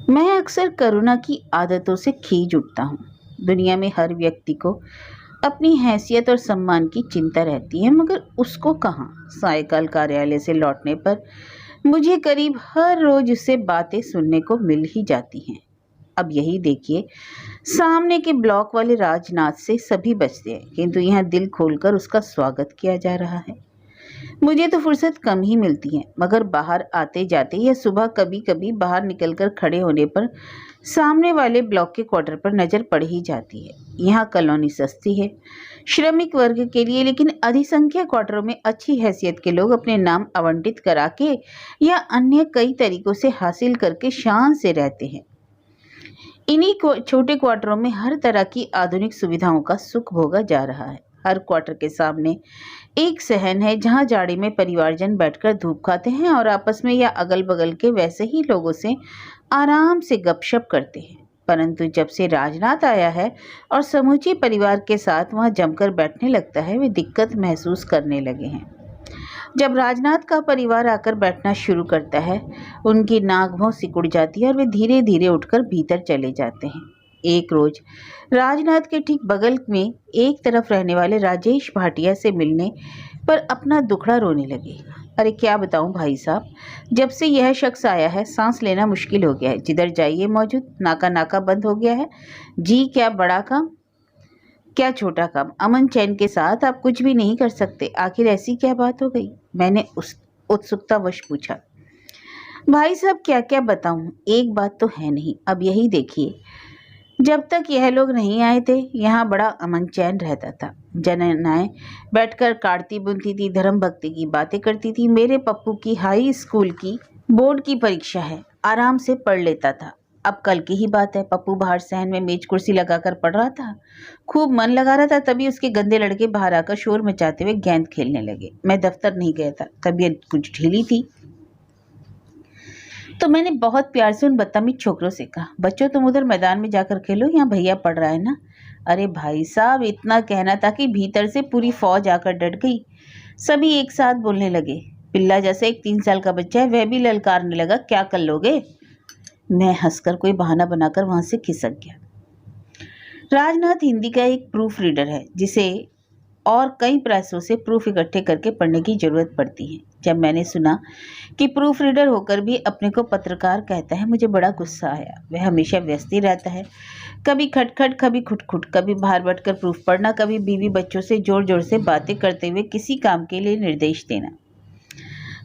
मैं अक्सर करुणा की आदतों से खींच उठता हूँ। दुनिया में हर व्यक्ति को अपनी हैसियत और सम्मान की चिंता रहती है, मगर उसको कहाँ। सायकल कार्यालय से लौटने पर मुझे करीब हर रोज उससे बातें सुनने को मिल ही जाती हैं। अब यही देखिए, सामने के ब्लॉक वाले राजनाथ से सभी बचते हैं, किंतु यहाँ दिल खोलकर उसका स्वागत किया जा रहा है। मुझे तो फुर्सत कम ही मिलती है, मगर बाहर आते जाते या सुबह कभी कभी बाहर निकलकर खड़े होने पर सामने वाले ब्लॉक के क्वार्टर पर नजर पड़ ही जाती है। यहाँ कॉलोनी सस्ती है श्रमिक वर्ग के लिए, लेकिन अधिसंख्यक क्वार्टरों में अच्छी हैसियत के लोग अपने नाम आवंटित करा के या अन्य कई तरीकों से हासिल करके शान से रहते हैं। इन्हीं छोटे क्वार्टरों में हर तरह की आधुनिक सुविधाओं का सुख भोगा जा रहा है। हर क्वार्टर के सामने एक सहन है जहां जाड़े में परिवारजन बैठकर धूप खाते हैं और आपस में या अगल बगल के वैसे ही लोगों से आराम से गपशप करते हैं। परंतु जब से राजनाथ आया है और समूचे परिवार के साथ वहां जमकर बैठने लगता है, वे दिक्कत महसूस करने लगे हैं। जब राजनाथ का परिवार आकर बैठना शुरू करता है, उनकी नाक भौं सिकुड़ जाती है और वे धीरे धीरे उठकर भीतर चले जाते हैं। एक रोज राजनाथ के ठीक बगल में एक तरफ रहने वाले राजेश भाटिया से मिलने पर अपना दुखड़ा रोने लगे। अरे क्या बताऊं भाई साहब, जब से यह शख्स आया है सांस लेना मुश्किल हो गया है। जिधर जाइए मौजूद, नाका नाका बंद हो गया है। जी क्या बड़ा काम, क्या छोटा काम। अमन चैन के साथ आप कुछ भी नहीं कर सकते। आखिर ऐसी क्या बात हो गई, मैंने उस उत्सुकतावश पूछा। भाई साहब क्या क्या बताऊं, एक बात तो है नहीं। अब यही देखिए, जब तक यह लोग नहीं आए थे यहाँ बड़ा अमन चैन रहता था। जननाएं बैठकर काटती बुनती थी, धर्म भक्ति की बातें करती थी। मेरे पप्पू की हाई स्कूल की बोर्ड की परीक्षा है, आराम से पढ़ लेता था। अब कल की ही बात है, पप्पू बाहर सहन में मेज कुर्सी लगाकर पढ़ रहा था, खूब मन लगा रहा था। तभी उसके गंदे लड़के बाहर आकर शोर मचाते हुए गेंद खेलने लगे। मैं दफ्तर नहीं गया था, तबीयत कुछ ढीली थी, तो मैंने बहुत प्यार से उन बदतमीज छोकरों से कहा, बच्चों तुम उधर मैदान में जाकर खेलो, यहाँ भैया पढ़ रहा है ना। अरे भाई साहब, इतना कहना था कि भीतर से पूरी फौज आकर डट गई। सभी एक साथ बोलने लगे। पिल्ला जैसे एक 3 साल का बच्चा है, वह भी ललकारने लगा, क्या कर लोगे। मैं हंसकर कोई बहाना बनाकर वहां से खिसक गया। राजनाथ हिंदी का एक प्रूफ रीडर है, जिसे और कई प्रयासों से प्रूफ इकट्ठे करके पढ़ने की जरूरत पड़ती है। जब मैंने सुना कि प्रूफ रीडर होकर भी अपने को पत्रकार कहता है, मुझे बड़ा गुस्सा आया। वह हमेशा व्यस्त ही रहता है, कभी खटखट, कभी खुटखुट, कभी बाहर बैठकर प्रूफ पढ़ना, कभी बीवी बच्चों से जोर जोर से बातें करते हुए किसी काम के लिए निर्देश देना,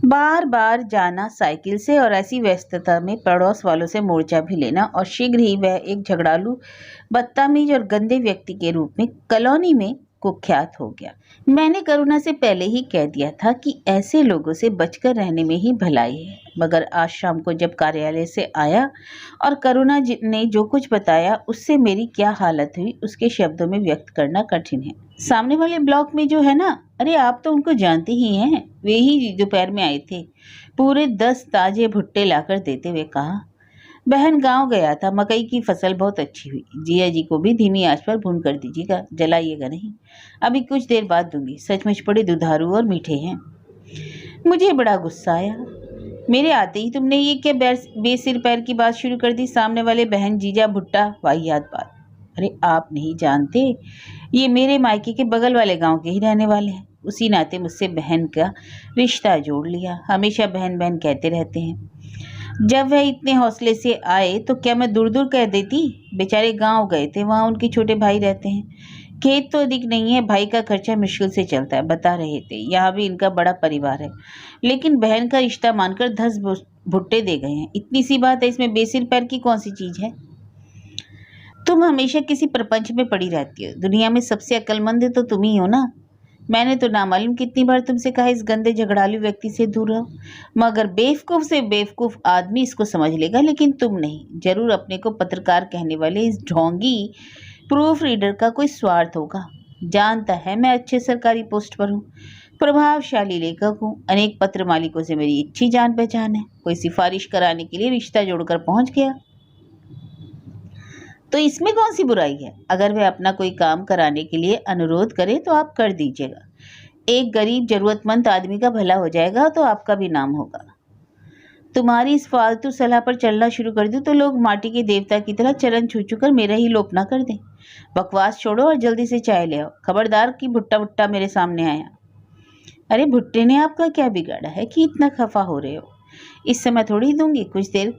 बार बार जाना साइकिल से, और ऐसी व्यस्तता में पड़ोस वालों से मोर्चा भी लेना। और शीघ्र ही वह एक झगड़ालू, बदतमीज और गंदे व्यक्ति के रूप में कॉलोनी में कुख्यात हो गया। मैंने करुणा से पहले ही कह दिया था कि ऐसे लोगों से बचकर रहने में ही भलाई है, मगर आज शाम को जब कार्यालय से आया और करुणा ने जो कुछ बताया, उससे मेरी क्या हालत हुई उसके शब्दों में व्यक्त करना कठिन है। सामने वाले ब्लॉक में जो है ना, अरे आप तो उनको जानते ही हैं, वे ही दोपहर में आए थे, पूरे 10 ताजे भुट्टे लाकर देते हुए कहा, बहन गांव गया था, मकई की फसल बहुत अच्छी हुई, जिया जी को भी धीमी आंच पर भून कर दीजिएगा, जलाइएगा नहीं, अभी कुछ देर बाद दूंगी, सचमुच बड़े दुधारू और मीठे हैं। मुझे बड़ा गुस्सा आया। मेरे आते ही तुमने ये क्या बेसिर पैर की बात शुरू कर दी। सामने वाले बहन जीजा भुट्टा, वाहियात बात। अरे आप नहीं जानते, ये मेरे मायके के बगल वाले गांव के ही रहने वाले हैं। उसी नाते मुझसे बहन का रिश्ता जोड़ लिया, हमेशा बहन बहन कहते रहते हैं। जब वह इतने हौसले से आए तो क्या मैं दूर दूर कह देती। बेचारे गांव गए थे, वहां उनके छोटे भाई रहते हैं, खेत तो अधिक नहीं है, भाई का खर्चा मुश्किल से चलता है, बता रहे थे। यहाँ भी इनका बड़ा परिवार है, लेकिन बहन का रिश्ता मानकर 10 भुट्टे दे गए हैं। इतनी सी बात है, इसमें बेसिर पैर की कौन सी चीज है। तुम हमेशा किसी प्रपंच में पड़ी रहती हो, दुनिया में सबसे अक्लमंद तो तुम ही हो ना। मैंने तो नामालूम कितनी बार तुमसे कहा इस गंदे झगड़ालू व्यक्ति से दूर रहो, मगर बेवकूफ से बेवकूफ आदमी इसको समझ लेगा, लेकिन तुम नहीं। जरूर अपने को पत्रकार कहने वाले इस ढोंगी प्रूफ रीडर का कोई स्वार्थ होगा। जानता है मैं अच्छे सरकारी पोस्ट पर हूँ, प्रभावशाली लेखक हूँ, अनेक पत्र मालिकों से मेरी अच्छी जान पहचान है। कोई सिफारिश कराने के लिए रिश्ता जोड़कर पहुंच गया तो इसमें कौन सी बुराई है। अगर वह अपना कोई काम कराने के लिए अनुरोध करे तो आप कर दीजिएगा। एक गरीब जरूरतमंद आदमी का भला हो जाएगा तो आपका भी नाम होगा। तुम्हारी इस फालतू सलाह पर चलना शुरू कर दूं तो लोग माटी के देवता की तरह चरण छू छू कर मेरा ही लोप ना कर दें। बकवास छोड़ो और जल्दी से चाय ले आओ। खबरदार कि भुट्टा भुट्टा मेरे सामने आया। अरे भुट्टे ने आपका क्या बिगाड़ा है कि इतना खफा हो रहे हो? इस समय थोड़ी दूंगी, कुछ देर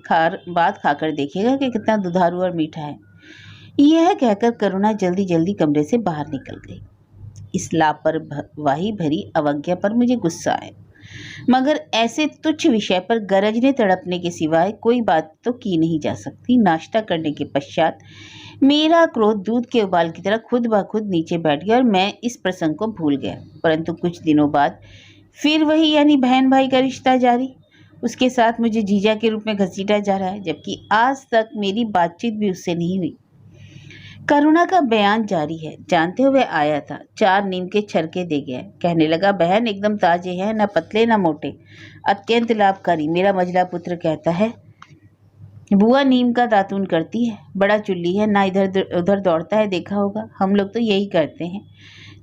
बाद खाकर देखिएगा कि कितना दुधारू और मीठा है। यह कहकर करुणा जल्दी जल्दी कमरे से बाहर निकल गई। इस लापरवाही भरी अवज्ञा पर मुझे गुस्सा आया, मगर ऐसे तुच्छ विषय पर गरजने तड़पने के सिवाय कोई बात तो की नहीं जा सकती। नाश्ता करने के पश्चात मेरा क्रोध दूध के उबाल की तरह खुद ब खुद नीचे बैठ गया और मैं इस प्रसंग को भूल गया। परंतु कुछ दिनों बाद फिर वही यानी बहन भाई का रिश्ता जारी। उसके साथ मुझे जीजा के रूप में घसीटा जा रहा है, जबकि आज तक मेरी बातचीत भी उससे नहीं हुई। करुणा का बयान जारी है। जानते हुए आया था, 4 नीम के छरके दे गया। कहने लगा, बहन एकदम ताजे हैं, न पतले न मोटे, अत्यंत लाभकारी। मेरा मझला पुत्र कहता है, बुआ नीम का दातून करती है, बड़ा चुल्ली है, ना इधर उधर दौड़ता है, देखा होगा। हम लोग तो यही करते हैं।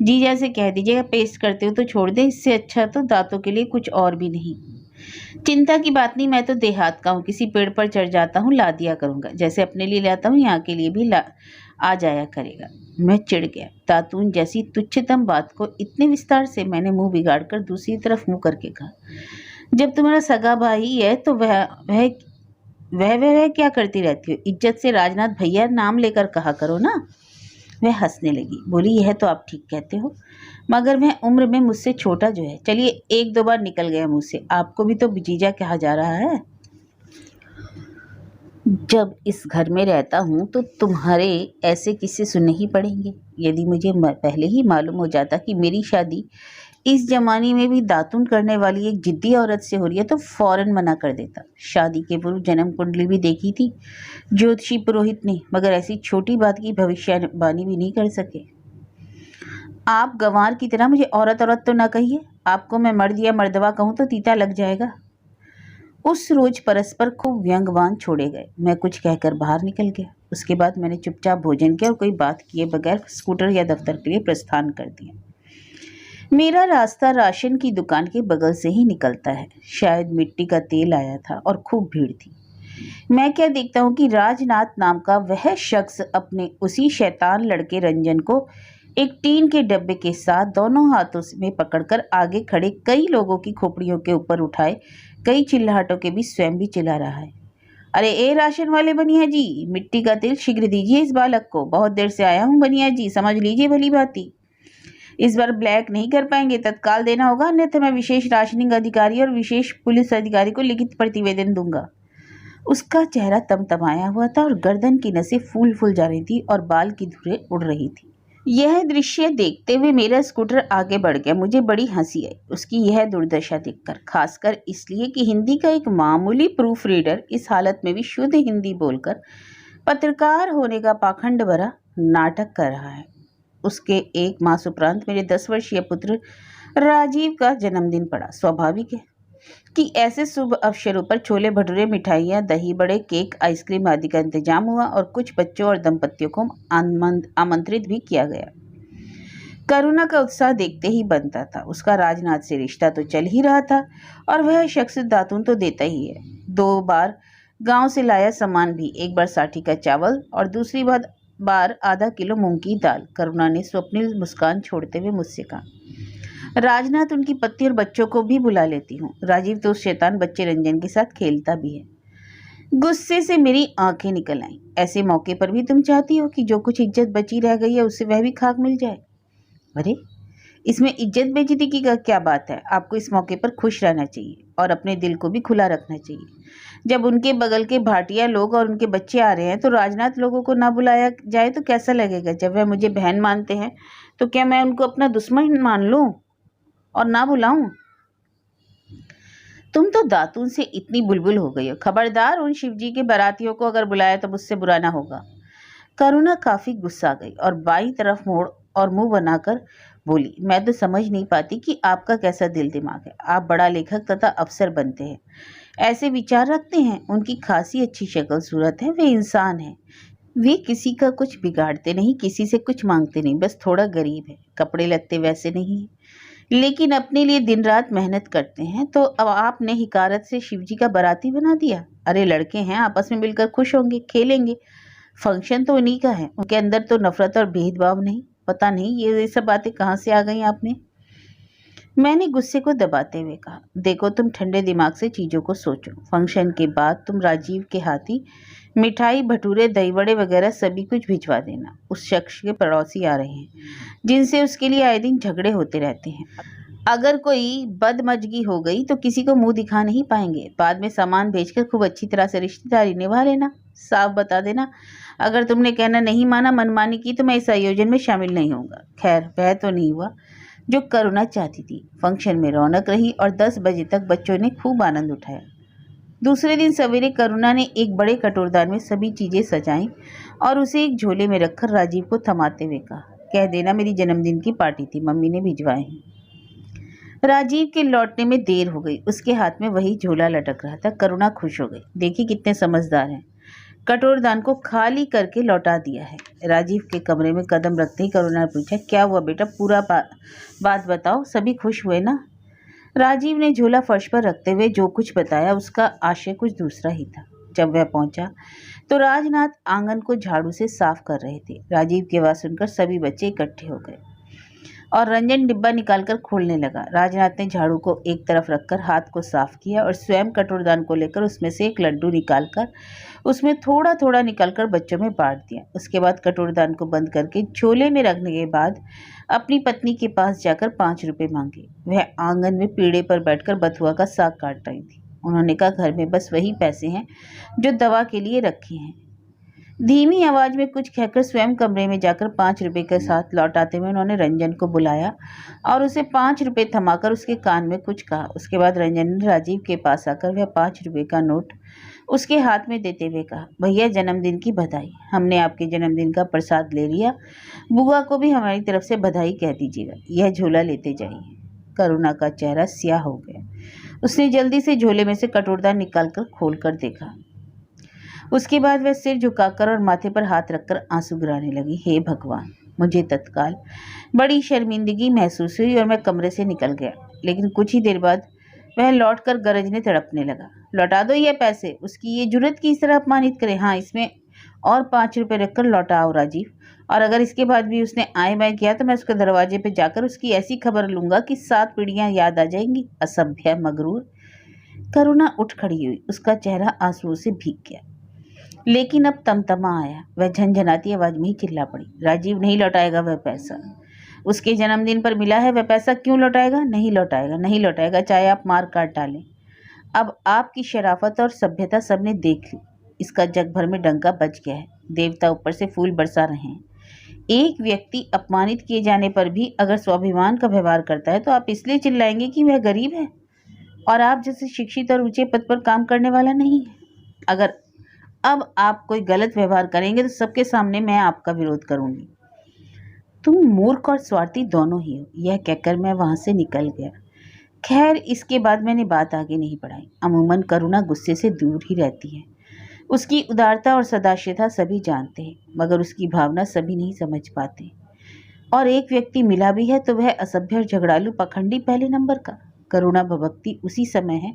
जीजा से कह दीजिएगा, पेस्ट करते हो तो छोड़ दे, इससे अच्छा तो दांतों के लिए कुछ और भी नहीं। चिंता की बात नहीं, मैं तो देहात का हूँ, किसी पेड़ पर चढ़ जाता हूँ, ला दिया करूँगा। जैसे अपने लिए लाता हूँ, यहाँ के लिए भी आ जाया करेगा। मैं चिढ़ गया। दातून जैसी तुच्छतम बात को इतने विस्तार से मैंने मुंह बिगाड़ कर दूसरी तरफ मुंह करके कहा, जब तुम्हारा सगा भाई है तो वह क्या करती रहती हो? इज्जत से राजनाथ भैया नाम लेकर कहा करो ना। वह हंसने लगी, बोली, यह तो आप ठीक कहते हो, मगर वह उम्र में मुझसे छोटा जो है। चलिए, 1-2 बार निकल गया मुँह से, आपको भी तो जीजा कहा जा रहा है। जब इस घर में रहता हूँ तो तुम्हारे ऐसे किस्से सुनने ही पड़ेंगे। यदि मुझे पहले ही मालूम हो जाता कि मेरी शादी इस जमाने में भी दातून करने वाली एक जिद्दी औरत से हो रही है तो फौरन मना कर देता। शादी के पूर्व जन्म कुंडली भी देखी थी ज्योतिषी पुरोहित ने, मगर ऐसी छोटी बात की भविष्यवाणी भी नहीं कर सके। आप गंवार की तरह मुझे औरत औरत तो ना कहिए। आपको मैं मर्द या मर्दवा कहूँ तो तीता लग जाएगा। उस रोज परस्पर खूब व्यंग्यवान छोड़े गए। मैं कुछ कहकर बाहर निकल गया। उसके बाद मैंने चुपचाप भोजन किया और कोई बात किए बगैर स्कूटर या दफ्तर के लिए प्रस्थान कर दिया। मेरा रास्ता राशन की दुकान के बगल से ही निकलता है। शायद मिट्टी का तेल आया था और खूब भीड़ थी। मैं क्या देखता हूँ कि राजनाथ नाम का वह शख्स अपने उसी शैतान लड़के रंजन को एक टीन के डब्बे के साथ दोनों हाथों में पकड़कर आगे खड़े कई लोगों की खोपड़ियों के ऊपर उठाए कई चिल्लाहटों के बीच स्वयं भी चिल्ला रहा है। अरे ए राशन वाले बनिया जी, मिट्टी का तेल शीघ्र दीजिए इस बालक को। बहुत देर से आया हूँ बनिया जी, समझ लीजिए भली बाती। इस बार ब्लैक नहीं कर पाएंगे, तत्काल देना होगा, अन्यथा मैं विशेष राशनिंग अधिकारी और विशेष पुलिस अधिकारी को लिखित प्रतिवेदन दूंगा। उसका चेहरा तमतमाया हुआ था और गर्दन की नसें फूल फूल जा रही थी और बाल की धुरें उड़ रही थी। यह दृश्य देखते हुए मेरा स्कूटर आगे बढ़ गया। मुझे बड़ी हंसी आई उसकी यह दुर्दशा देखकर, खासकर इसलिए कि हिंदी का एक मामूली प्रूफ रीडर इस हालत में भी शुद्ध हिंदी बोलकर पत्रकार होने का पाखंड भरा नाटक कर रहा है। उसके 1 मास उपरांत मेरे 10 वर्षीय पुत्र राजीव का जन्मदिन पड़ा। स्वाभाविक है कि ऐसे शुभ अवसरों पर छोले भटूरे, मिठाइयाँ, दही बड़े, केक, आइसक्रीम आदि का इंतजाम हुआ और कुछ बच्चों और दंपतियों को आमंत्रित भी किया गया। करुणा का उत्साह देखते ही बनता था। उसका राजनाथ से रिश्ता तो चल ही रहा था और वह शख्स दातून तो देता ही है। 2 बार गांव से लाया सामान भी, एक बार 60 का चावल और दूसरी बार आधा किलो मूंग की दाल। करुणा ने स्वप्निल मुस्कान छोड़ते हुए मुझसे कहा, राजनाथ उनकी पत्नी और बच्चों को भी बुला लेती हूँ। राजीव तो उस शैतान बच्चे रंजन के साथ खेलता भी है। गुस्से से मेरी आंखें निकल आईं। ऐसे मौके पर भी तुम चाहती हो कि जो कुछ इज्जत बची रह गई है उससे वह भी खाक मिल जाए? अरे इसमें इज्जत बेइज्जती की क्या बात है? आपको इस मौके पर खुश रहना चाहिए और अपने दिल को भी खुला रखना चाहिए। जब उनके बगल के भाटिया लोग और उनके बच्चे आ रहे हैं तो राजनाथ लोगों को ना बुलाया जाए तो कैसा लगेगा? जब वह मुझे बहन मानते हैं तो क्या मैं उनको अपना दुश्मन मान लूं और ना बुलाऊं? तुम तो दातून से इतनी बुलबुल हो गई हो। खबरदार, उन शिवजी के बारातियों को अगर बुलाया तो मुझसे बुरा ना होगा। करुणा काफी गुस्सा गई और बाईं तरफ मोड़ और मुंह बनाकर बोली, मैं तो समझ नहीं पाती कि आपका कैसा दिल दिमाग है। आप बड़ा लेखक तथा अफसर बनते हैं, ऐसे विचार रखते हैं। उनकी खासी अच्छी शक्ल सूरत है, वे इंसान हैं। वे किसी का कुछ बिगाड़ते नहीं, किसी से कुछ मांगते नहीं, बस थोड़ा गरीब है, कपड़े लत्ते वैसे नहीं है, लेकिन अपने लिए दिन रात मेहनत करते हैं, तो अब आपने हिकारत से शिवजी का बाराती बना दिया। अरे लड़के हैं, आपस में मिलकर खुश होंगे, खेलेंगे। फंक्शन तो उन्हीं का है, उनके अंदर तो नफरत और भेदभाव नहीं। पता नहीं ये सब बातें कहाँ से आ गई आपने। मैंने गुस्से को दबाते हुए कहा, देखो तुम ठंडे दिमाग से चीज़ों को सोचो। फंक्शन के बाद तुम राजीव के हाथी मिठाई, भटूरे, दही बड़े वगैरह सभी कुछ भिजवा देना। उस शख्स के पड़ोसी आ रहे हैं जिनसे उसके लिए आए दिन झगड़े होते रहते हैं। अगर कोई बदमजगी हो गई तो किसी को मुंह दिखा नहीं पाएंगे। बाद में सामान भेजकर खूब अच्छी तरह से रिश्तेदारी निभा लेना। साफ बता देना, अगर तुमने कहना नहीं माना, मनमानी की, तो मैं इस आयोजन में शामिल नहीं होऊंगा। खैर वह तो नहीं हुआ जो करुणा चाहती थी। फंक्शन में रौनक रही और 10 बजे तक बच्चों ने खूब आनंद उठाया। दूसरे दिन सवेरे करुणा ने एक बड़े कटोरदान में सभी चीज़ें सजाईं और उसे एक झोले में रखकर राजीव को थमाते हुए कहा, कह देना मेरी जन्मदिन की पार्टी थी, मम्मी ने भिजवाए हैं। राजीव के लौटने में देर हो गई। उसके हाथ में वही झोला लटक रहा था। करुणा खुश हो गई। देखी कितने समझदार हैं, कटोरदान को खाली करके लौटा दिया है। राजीव के कमरे में कदम रखते ही करुणा ने पूछा, क्या हुआ बेटा, पूरा बात बताओ, सभी खुश हुए ना। राजीव ने झोला फर्श पर रखते हुए जो कुछ बताया उसका आशय कुछ दूसरा ही था। जब वह पहुंचा तो राजनाथ आंगन को झाड़ू से साफ कर रहे थे। राजीव की आवाज़ सुनकर सभी बच्चे इकट्ठे हो गए और रंजन डिब्बा निकालकर खोलने लगा। राजनाथ ने झाड़ू को एक तरफ रखकर हाथ को साफ किया और स्वयं कटोरदान को लेकर उसमें से एक लड्डू निकालकर उसमें थोड़ा थोड़ा निकालकर बच्चों में बांट दिया। उसके बाद कटोरदान को बंद करके झोले में रखने के बाद अपनी पत्नी के पास जाकर 5 रुपए मांगे। वह आंगन में पीढ़े पर बैठकर बथुआ का साग काट रही थी। उन्होंने कहा, घर में बस वही पैसे हैं जो दवा के लिए रखे हैं। धीमी आवाज में कुछ कहकर स्वयं कमरे में जाकर 5 रुपए के साथ लौट आते हुए उन्होंने रंजन को बुलाया और उसे 5 रुपए थमाकर उसके कान में कुछ कहा। उसके बाद रंजन ने राजीव के पास आकर वह 5 रुपए का नोट उसके हाथ में देते हुए कहा, भैया जन्मदिन की बधाई। हमने आपके जन्मदिन का प्रसाद ले लिया, बुआ को भी हमारी तरफ से बधाई कह दीजिएगा। यह झोला लेते जाइए। करुणा का चेहरा स्याह हो गया। उसने जल्दी से झोले में से कटोरदान निकालकर खोल कर देखा। उसके बाद वह सिर झुकाकर और माथे पर हाथ रखकर आंसू गिराने लगी। हे भगवान, मुझे तत्काल बड़ी शर्मिंदगी महसूस हुई और मैं कमरे से निकल गया। लेकिन कुछ ही देर बाद वह लौटकर गरजने तड़पने लगा, लौटा दो ये पैसे। उसकी ये जुर्रत की इस तरह अपमानित करे। हाँ, इसमें और 5 रुपए रखकर लौटाओ राजीव। और अगर इसके बाद भी उसने आए बाएं किया तो मैं उसके दरवाजे पे जाकर उसकी ऐसी खबर लूंगा कि 7 पीढ़ियां याद आ जाएंगी। असभ्य, मगरूर। करुणा उठ खड़ी हुई। उसका चेहरा आंसुओं से भीग गया। लेकिन अब तमतमा आया। वह झनझनाती आवाज में ही चिल्ला पड़ी, राजीव नहीं लौटाएगा वह पैसा। उसके जन्मदिन पर मिला है, वह पैसा क्यों लौटाएगा? नहीं लौटाएगा, नहीं लौटाएगा, चाहे आप मार काट डालें। अब आपकी शराफत और सभ्यता सबने देख ली। इसका जग भर में डंका बज गया है। देवता ऊपर से फूल बरसा रहे हैं। एक व्यक्ति अपमानित किए जाने पर भी अगर स्वाभिमान का व्यवहार करता है तो आप इसलिए चिल्लाएंगे कि वह गरीब है और आप जैसे शिक्षित और ऊंचे पद पर काम करने वाला नहीं है। अगर अब आप कोई गलत व्यवहार करेंगे तो सबके सामने मैं आपका विरोध करूंगी। तुम मूर्ख और स्वार्थी दोनों ही हो। यह कहकर मैं वहां से निकल गया। खैर, इसके बाद मैंने बात आगे नहीं बढ़ाई। अमूमन करुणा गुस्से से दूर ही रहती है। उसकी उदारता और सदाशिवता सभी जानते हैं, मगर उसकी भावना सभी नहीं समझ पाते। और एक व्यक्ति मिला भी है तो वह असभ्य और झगड़ालू पखंडी पहले नंबर का। करुणा भभकती उसी समय है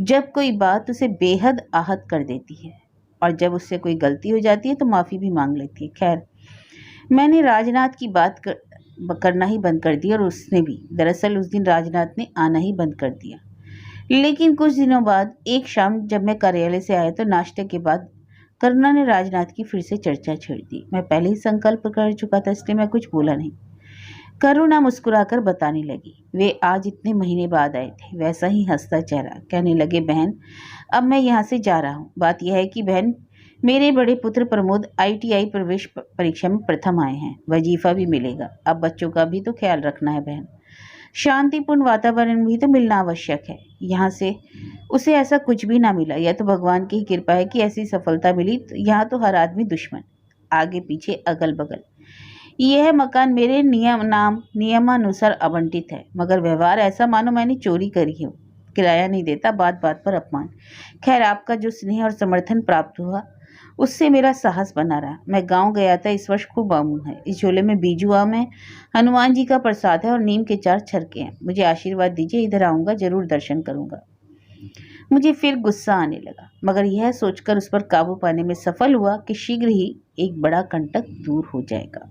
जब कोई बात उसे बेहद आहत कर देती है और जब उससे कोई गलती हो जाती है तो माफ़ी भी मांग लेती है। खैर, मैंने राजनाथ की बात करना ही बंद कर दिया और उसने भी। दरअसल उस दिन राजनाथ ने आना ही बंद कर दिया। लेकिन कुछ दिनों बाद एक शाम जब मैं कार्यालय से आया तो नाश्ते के बाद करुणा ने राजनाथ की फिर से चर्चा छेड़ दी। मैं पहले ही संकल्प कर चुका था, इसलिए मैं कुछ बोला नहीं। करुणा मुस्कुराकर बताने लगी, वे आज इतने महीने बाद आए थे। वैसा ही हंसता चेहरा। कहने लगे, बहन अब मैं यहाँ से जा रहा हूँ। बात यह है कि बहन, मेरे बड़े पुत्र प्रमोद ITI प्रवेश परीक्षा में प्रथम आए हैं। वजीफा भी मिलेगा। अब बच्चों का भी तो ख्याल रखना है बहन। शांतिपूर्ण वातावरण भी तो मिलना आवश्यक है। यहाँ से उसे ऐसा कुछ भी ना मिला। यह तो भगवान की ही कृपा है कि ऐसी सफलता मिली। यहाँ तो हर आदमी दुश्मन, आगे पीछे अगल बगल। यह मकान मेरे नियमानुसार आवंटित है, मगर व्यवहार ऐसा मानो मैंने चोरी करी हो। किराया नहीं देता, बात बात पर अपमान। खैर, आपका जो स्नेह और समर्थन प्राप्त हुआ उससे मेरा साहस बना रहा। मैं गांव गया था, इस वर्ष खूब आम है। इस झोले में बीजू आम है, हनुमान जी का प्रसाद है और नीम के 4 छरके हैं। मुझे आशीर्वाद दीजिए, इधर आऊंगा, जरूर दर्शन करूंगा। मुझे फिर गुस्सा आने लगा, मगर यह सोचकर उस पर काबू पाने में सफल हुआ कि शीघ्र ही एक बड़ा कंटक दूर हो जाएगा।